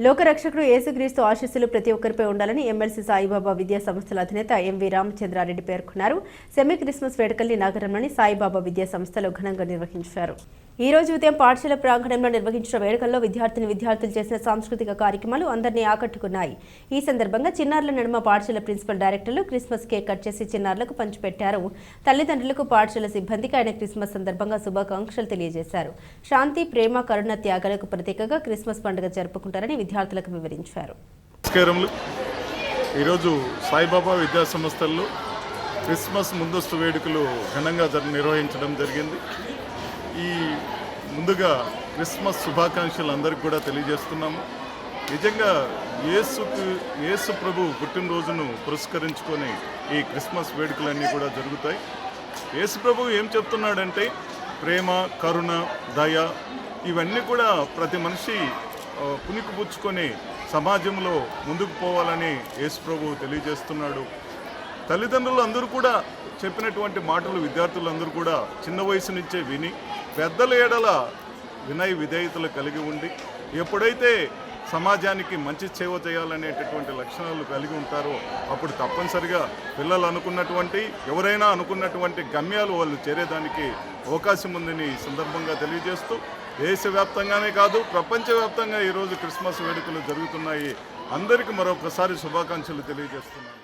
లోకరక్షకుడు యేసుక్రీస్తు ఆశీస్సులు ప్రతి ఒక్కరిపై ఉండాలని ఎమ్మెల్సీ సాయిబాబా విద్యా సంస్థల అధినేత ఎంవి రామచంద్రారెడ్డి పేర్కొన్నారు. సెమీ క్రిస్మస్ వేడుకల్ని నగరంలోని సాయిబాబా విద్యా సంస్థలో ఘనంగా నిర్వహించారు. ఈ రోజు ఉదయం పాఠశాల ప్రాంగణంలో నిర్వహించిన వేడుకల్లో విద్యార్థులు చేసిన సాంస్కృతిక కార్యక్రమాలు అందరినీ ఆకట్టుకున్నాయి. ఈ సందర్భంగా చిన్నారుల నడుమ పాఠశాల ప్రిన్సిపల్ డైరెక్టర్లు క్రిస్మస్ కేక్ కట్ చేసి చిన్నారులకు పంచిపెట్టారు. తల్లిదండ్రులకు పాఠశాల సిబ్బందికి ఆయన క్రిస్మస్ సందర్భంగా శుభాకాంక్షలు తెలియజేశారు. శాంతి, ప్రేమ, కరుణ, త్యాగాలకు ప్రతీకగా క్రిస్మస్ పండుగ జరుపుకుంటారని విద్యార్థులకు వివరించారు. ఈరోజు సాయిబాబా విద్యా సంస్థల్లో క్రిస్మస్ ముందస్తు వేడుకలు ఘనంగా నిర్వహించడం జరిగింది. ఈ ముందుగా క్రిస్మస్ శుభాకాంక్షలు అందరికీ కూడా తెలియజేస్తున్నాము. నిజంగా యేసు ప్రభు పుట్టినరోజును పురస్కరించుకొని ఈ క్రిస్మస్ వేడుకలన్నీ కూడా జరుగుతాయి. యేసు ప్రభు ఏం చెప్తున్నాడంటే ప్రేమ, కరుణ, దయ ఇవన్నీ కూడా ప్రతి మనిషి పుణికిపుచ్చుకొని సమాజంలో ముందుకు పోవాలని యేసు ప్రభు తెలియజేస్తున్నాడు. తల్లిదండ్రులు అందరూ కూడా చెప్పినటువంటి మాటలు విద్యార్థులందరూ కూడా చిన్న వయసు నుంచే విని పెద్దల ఎడల వినయ విధేయతలు కలిగి ఉండి ఎప్పుడైతే సమాజానికి మంచి సేవ చేయాలనేటటువంటి లక్షణాలు కలిగి ఉంటారో అప్పుడు తప్పనిసరిగా పిల్లలు ఎవరైనా అనుకున్నటువంటి గమ్యాలు వాళ్ళు చేరేదానికి అవకాశం ఉందని ఈ సందర్భంగా తెలియజేస్తూ దేశవ్యాప్తంగానే కాదు ప్రపంచవ్యాప్తంగా ఈరోజు క్రిస్మస్ వేడుకలు జరుగుతున్నాయి. అందరికీ మరొకసారి శుభాకాంక్షలు తెలియజేస్తున్నాను.